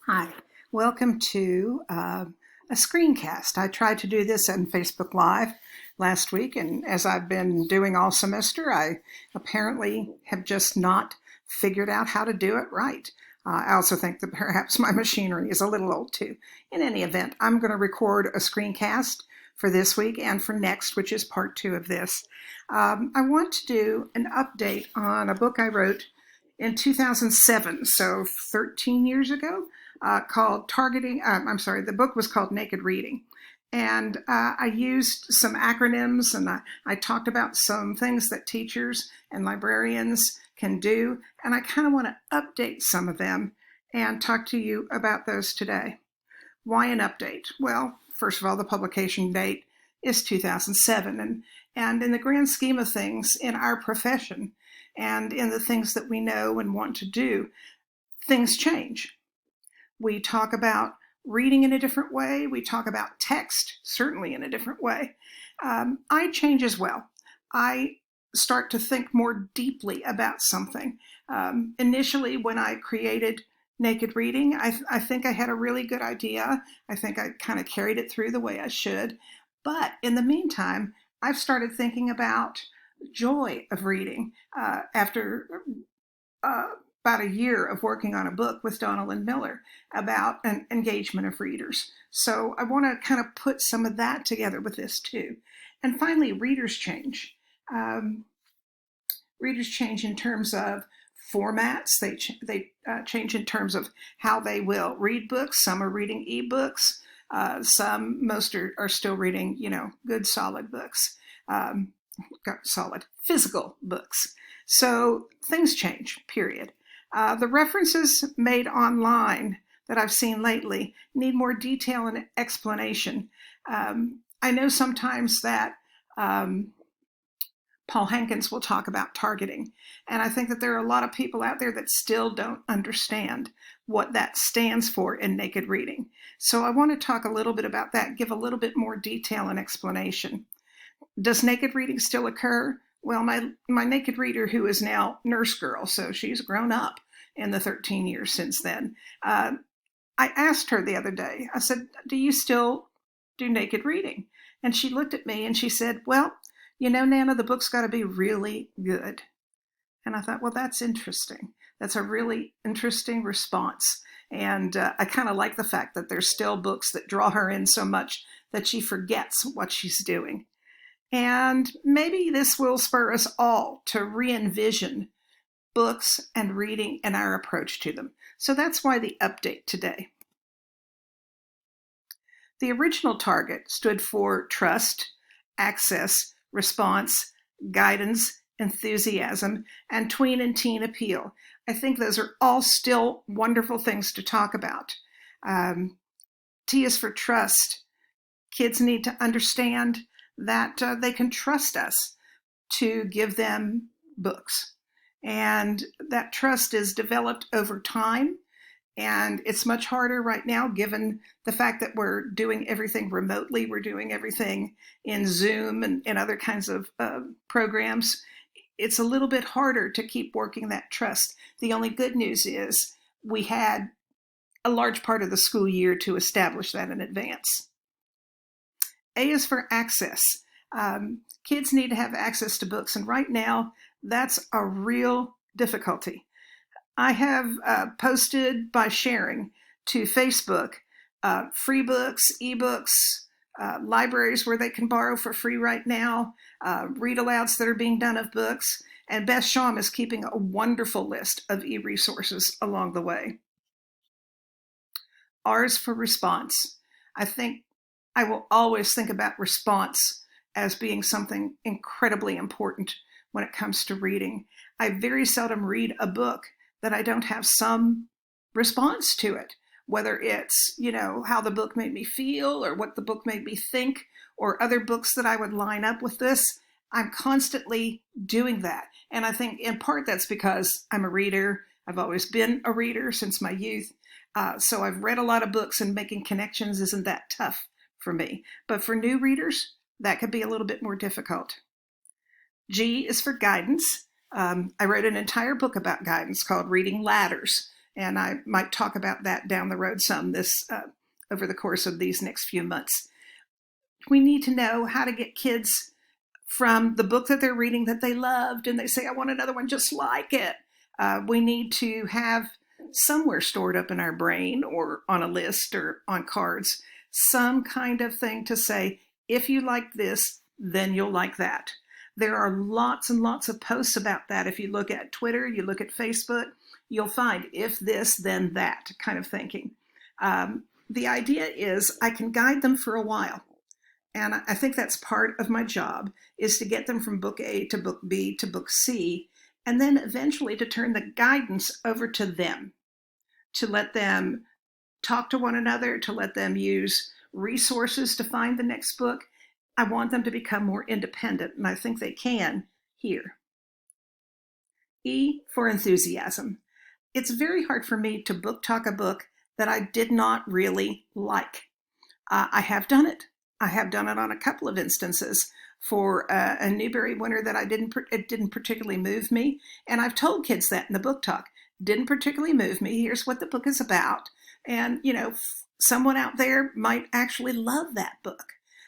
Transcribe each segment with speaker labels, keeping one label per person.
Speaker 1: Hi, welcome to a screencast. I tried to do this on Facebook Live last week, and as I've been doing all semester, I apparently have just not figured out how to do it right. I also think that perhaps my machinery is a little old too. In any event, I'm going to record a screencast for this week and for next, which is part two of this. I want to do an update on a book I wrote in 2007, so 13 years ago, called Targeting. The book was called Naked Reading. And I used some acronyms and I talked about some things that teachers and librarians can do. And I kind of want to update some of them and talk to you about those today. Why an update? Well, first of all, the publication date is 2007. And in the grand scheme of things in our profession and in the things that we know and want to do, things change. We talk about reading in a different way. We talk about text, certainly in a different way. I change as well. I start to think more deeply about something. Initially, when I created Naked Reading, I think I had a really good idea. I think I kind of carried it through the way I should. But in the meantime, I've started thinking about joy of reading after about a year of working on a book with Donald and Miller about an engagement of readers. So I want to kind of put some of that together with this too. And finally, readers change. Readers change in terms of formats. They change in terms of how they will read books. Some are reading ebooks. Most are still reading, good solid books, solid physical books. So things change, period. The references made online that I've seen lately need more detail and explanation. I know sometimes that Paul Hankins will talk about targeting, and I think that there are a lot of people out there that still don't understand what that stands for in Naked Reading. So I want to talk a little bit about that, give a little bit more detail and explanation. Does naked reading still occur? Well, my naked reader, who is now Nurse Girl, so she's grown up in the 13 years since then, I asked her the other day, I said, do you still do naked reading? And she looked at me and she said, well, Nana, the book's got to be really good. And I thought, well, that's interesting. That's a really interesting response. And I kind of like the fact that there's still books that draw her in so much that she forgets what she's doing. And maybe this will spur us all to re-envision books and reading and our approach to them. So that's why the update today. The original target stood for trust, access, response, guidance, enthusiasm, and tween and teen appeal. I think those are all still wonderful things to talk about. T is for trust. Kids need to understand that they can trust us to give them books. And that trust is developed over time. And it's much harder right now, given the fact that we're doing everything remotely. We're doing everything in Zoom and other kinds of programs. It's a little bit harder to keep working that trust. The only good news is we had a large part of the school year to establish that in advance. A is for access. Kids need to have access to books, and right now, that's a real difficulty. I have posted by sharing to Facebook free books, ebooks, libraries where they can borrow for free right now, read-alouds that are being done of books, and Beth Shawm is keeping a wonderful list of e-resources along the way. R is for response. I think I will always think about response as being something incredibly important when it comes to reading. I very seldom read a book that I don't have some response to it, whether it's, how the book made me feel or what the book made me think or other books that I would line up with this. I'm constantly doing that. And I think in part that's because I'm a reader. I've always been a reader since my youth. So I've read a lot of books, and making connections isn't that tough for me. But for new readers, that could be a little bit more difficult. G is for guidance. I wrote an entire book about guidance called Reading Ladders. And I might talk about that down the road some over the course of these next few months. We need to know how to get kids from the book that they're reading that they loved and they say, I want another one just like it. We need to have somewhere stored up in our brain or on a list or on cards, some kind of thing to say, if you like this, then you'll like that. There are lots and lots of posts about that. If you look at Twitter, you look at Facebook, you'll find if this, then that kind of thinking. The idea is I can guide them for a while. And I think that's part of my job, is to get them from book A to book B to book C, and then eventually to turn the guidance over to them, to let them talk to one another, to let them use resources to find the next book. I want them to become more independent, and I think they can here. E for enthusiasm. It's very hard for me to book talk a book that I did not really like. I have done it. I have done it on a couple of instances for a Newbery winner that it didn't particularly move me. And I've told kids that in the book talk, didn't particularly move me. Here's what the book is about. And, someone out there might actually love that book.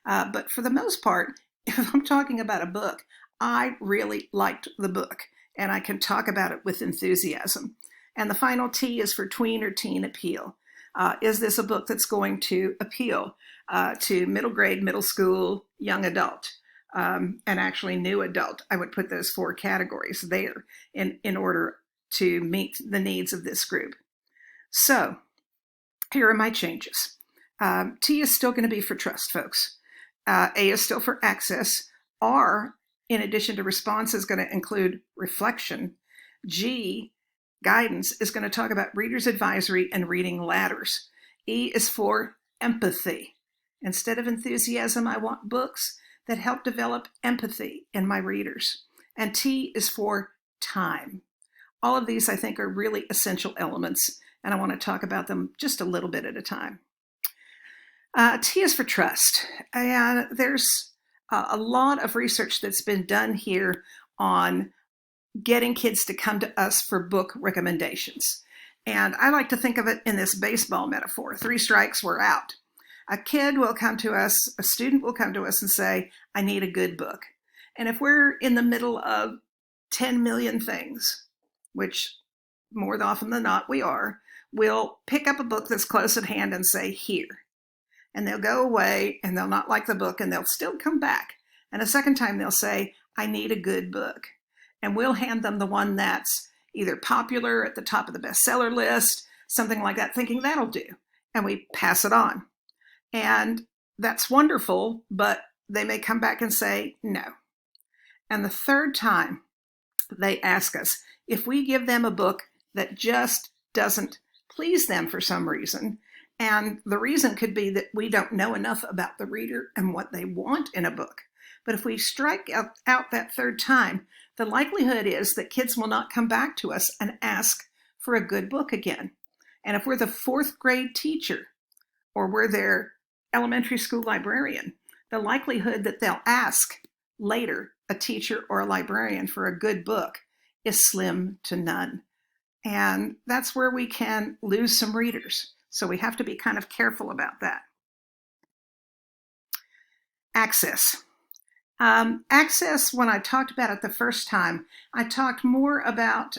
Speaker 1: But for the most part, if I'm talking about a book, I really liked the book and I can talk about it with enthusiasm. And the final T is for tween or teen appeal. Is this a book that's going to appeal to middle grade, middle school, young adult, and actually new adult? I would put those 4 categories there in order to meet the needs of this group. So here are my changes. T is still going to be for trust, folks. A is still for access. R, in addition to response, is going to include reflection. G, guidance, is going to talk about reader's advisory and reading ladders. E is for empathy. Instead of enthusiasm, I want books that help develop empathy in my readers. And T is for time. All of these, I think, are really essential elements, and I want to talk about them just a little bit at a time. T is for trust. And there's a lot of research that's been done here on getting kids to come to us for book recommendations. And I like to think of it in this baseball metaphor. 3 strikes, we're out. A kid will come to us, a student will come to us and say, I need a good book. And if we're in the middle of 10 million things, which more often than not we are, we'll pick up a book that's close at hand and say, here. And they'll go away and they'll not like the book and they'll still come back. And a second time they'll say, I need a good book. And we'll hand them the one that's either popular at the top of the bestseller list, something like that, thinking that'll do. And we pass it on. And that's wonderful, but they may come back and say no. And the third time they ask us, if we give them a book that just doesn't please them for some reason, and the reason could be that we don't know enough about the reader and what they want in a book. But if we strike out that third time, the likelihood is that kids will not come back to us and ask for a good book again. And if we're the 4th grade teacher or we're their elementary school librarian, the likelihood that they'll ask later a teacher or a librarian for a good book is slim to none. And that's where we can lose some readers. So we have to be kind of careful about that. Access. Access, when I talked about it the first time, I talked more about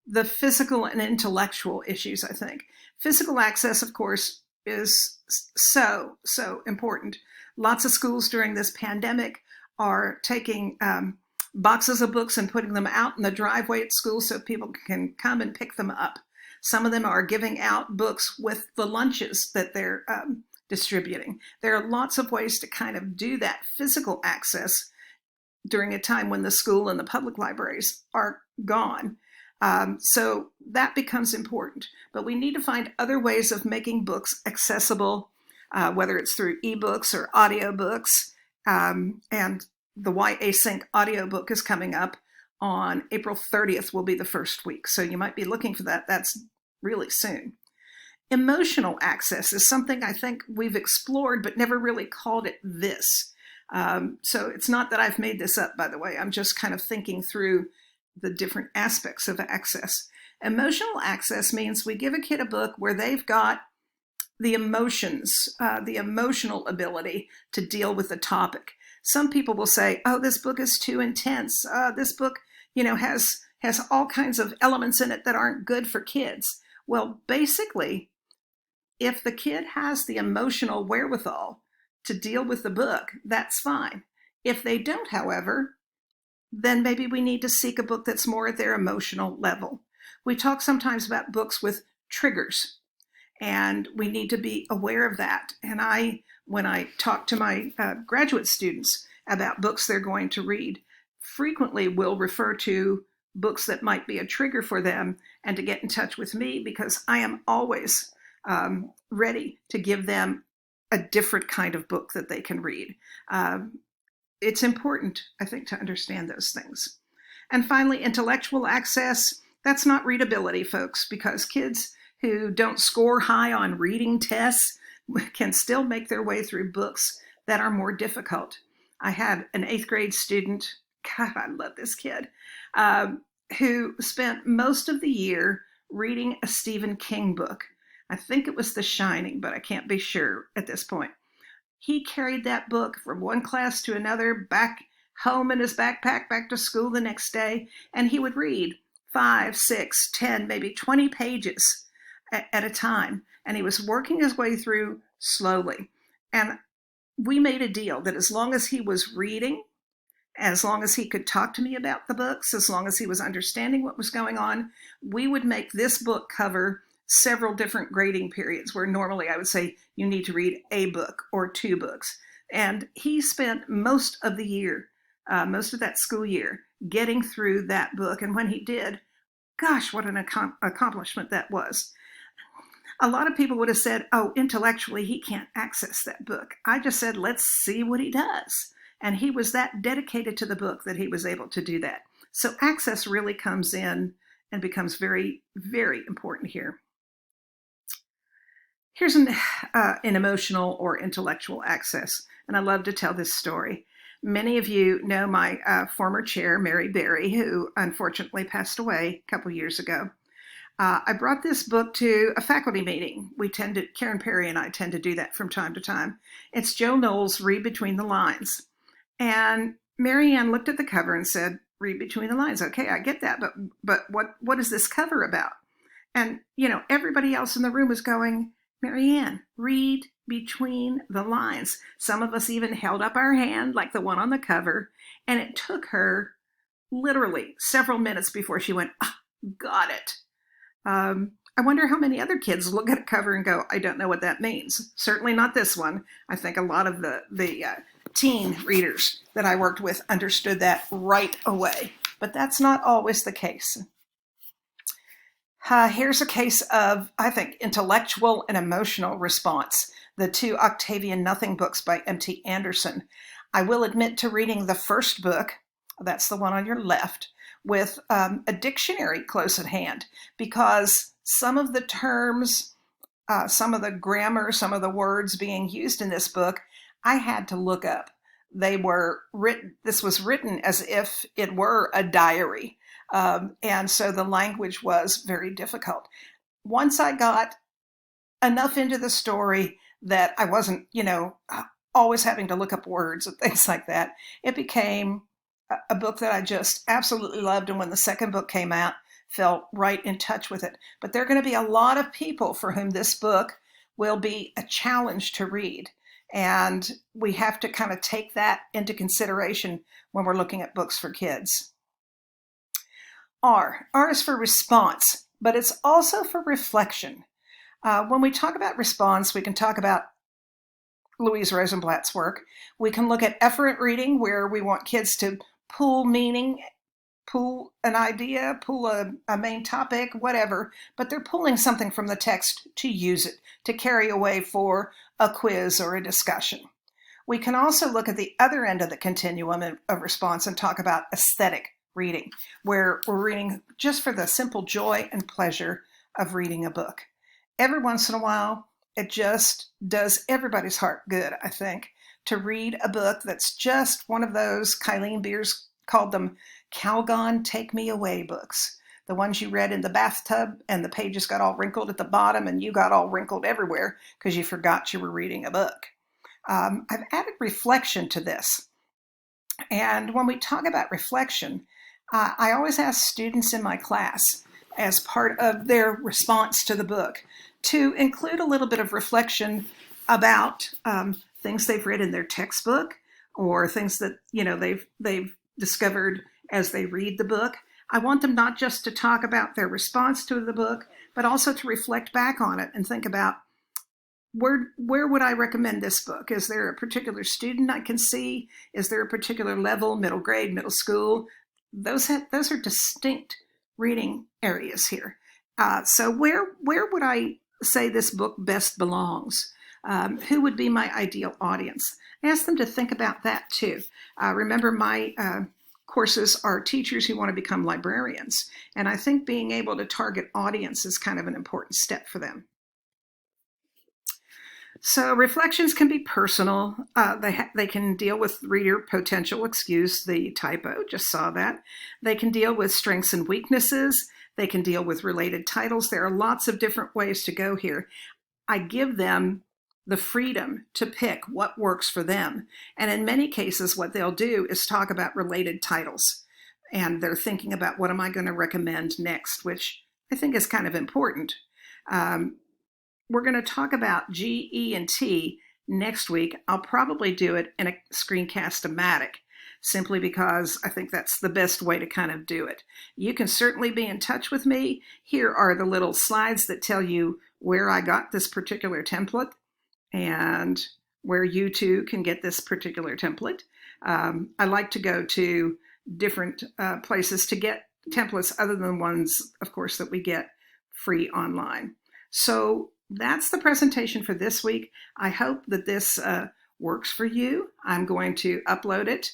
Speaker 1: the physical and intellectual issues, I think. Physical access, of course, is so important. Lots of schools during this pandemic are taking boxes of books and putting them out in the driveway at school so people can come and pick them up. Some of them are giving out books with the lunches that they're distributing. There are lots of ways to kind of do that physical access during a time when the school and the public libraries are gone. So that becomes important. But we need to find other ways of making books accessible, whether it's through ebooks or audiobooks. And the YA Sync audiobook is coming up on April 30th will be the first week. So you might be looking for that. That's really soon. Emotional access is something I think we've explored, but never really called it this. So it's not that I've made this up, by the way. I'm just kind of thinking through the different aspects of access. Emotional access means we give a kid a book where they've got the emotions, the emotional ability to deal with the topic. Some people will say, "Oh, this book is too intense. This book, has all kinds of elements in it that aren't good for kids." Well, basically, if the kid has the emotional wherewithal to deal with the book, that's fine. If they don't, however, then maybe we need to seek a book that's more at their emotional level. We talk sometimes about books with triggers, and we need to be aware of that. And when I talk to my graduate students about books they're going to read, frequently will refer to books that might be a trigger for them and to get in touch with me, because I am always ready to give them a different kind of book that they can read. It's important, I think, to understand those things. And finally, intellectual access. That's not readability, folks, because kids who don't score high on reading tests can still make their way through books that are more difficult. I had an 8th grade student, God, I love this kid, who spent most of the year reading a Stephen King book. I think it was The Shining, but I can't be sure at this point. He carried that book from one class to another, back home in his backpack, back to school the next day, and he would read 5, 6, 10, maybe 20 pages at a time. And he was working his way through slowly. And we made a deal that as long as he was reading, as long as he could talk to me about the books, as long as he was understanding what was going on, we would make this book cover several different grading periods, where normally I would say you need to read a book or 2 books. And he spent most of the year, most of that school year, getting through that book. And when he did, gosh, what an accomplishment that was. A lot of people would have said, "Oh, intellectually, he can't access that book." I just said, let's see what he does. And he was that dedicated to the book that he was able to do that. So access really comes in and becomes very, very important here. Here's an emotional or intellectual access, and I love to tell this story. Many of you know my former chair, Mary Berry, who unfortunately passed away a couple years ago. I brought this book to a faculty meeting. Karen Perry and I tend to do that from time to time. It's Joe Noll's Read Between the Lines. And Mary Ann looked at the cover and said, "Read between the lines." Okay, I get that, but what is this cover about? And, everybody else in the room was going, "Mary Ann, read between the lines." Some of us even held up our hand like the one on the cover, and it took her literally several minutes before she went, "Ah, got it." I wonder how many other kids look at a cover and go, "I don't know what that means." Certainly not this one. I think a lot of the teen readers that I worked with understood that right away, but that's not always the case. Here's a case of, I think, intellectual and emotional response. The 2 Octavian Nothing books by M.T. Anderson. I will admit to reading the first book, that's the one on your left, with a dictionary close at hand, because some of the terms, some of the grammar, some of the words being used in this book, I had to look up. This was written as if it were a diary. And so the language was very difficult. Once I got enough into the story that I wasn't, always having to look up words and things like that, it became a book that I just absolutely loved. And when the second book came out, felt right in touch with it. But there are going to be a lot of people for whom this book will be a challenge to read. And we have to kind of take that into consideration when we're looking at books for kids. R is for response, but it's also for reflection. When we talk about response, we can talk about Louise Rosenblatt's work. We can look at efferent reading, where we want kids to pull meaning, pull an idea, pull a main topic, whatever, but they're pulling something from the text to use it, to carry away for a quiz or a discussion. We can also look at the other end of the continuum of response and talk about aesthetic reading, where we're reading just for the simple joy and pleasure of reading a book. Every once in a while, it just does everybody's heart good, I think, to read a book that's just one of those, Kylene Beers called them Calgon Take Me Away books. the ones you read in the bathtub and the pages got all wrinkled at the bottom and you got all wrinkled everywhere because you forgot you were reading a book. I've added reflection to this. And when we talk about reflection, I always ask students in my class, as part of their response to the book, to include a little bit of reflection about things they've read in their textbook or things that they've discovered as they read the book. I want them not just to talk about their response to the book, but also to reflect back on it and think about, where would I recommend this book? Is there a particular student I can see? Is there a particular level, middle grade, middle school? Those are distinct reading areas here. So where would I say this book best belongs? Who would be my ideal audience? I ask them to think about that too. Remember, my courses are teachers who want to become librarians, and I think being able to target audience is kind of an important step for them. So reflections can be personal. They can deal with reader potential. Excuse the typo, just saw that. They can deal with strengths and weaknesses. They can deal with related titles. There are lots of different ways to go here. I give them the freedom to pick what works for them. And in many cases, what they'll do is talk about related titles. And they're thinking about, what am I going to recommend next, which I think is kind of important. We're going to talk about G, E, and T next week. I'll probably do it in a screencast-o-matic, simply because I think that's the best way to kind of do it. You can certainly be in touch with me. Here are the little slides that tell you where I got this particular template and where you too can get this particular template. I like to go to different places to get templates other than ones, of course, that we get free online. So that's the presentation for this week. I hope that this works for you. I'm going to upload it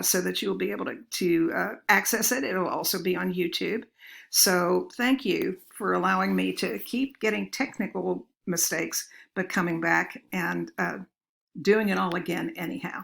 Speaker 1: so that you'll be able to access it. It'll also be on YouTube. So thank you for allowing me to keep getting technical mistakes, but coming back and doing it all again anyhow.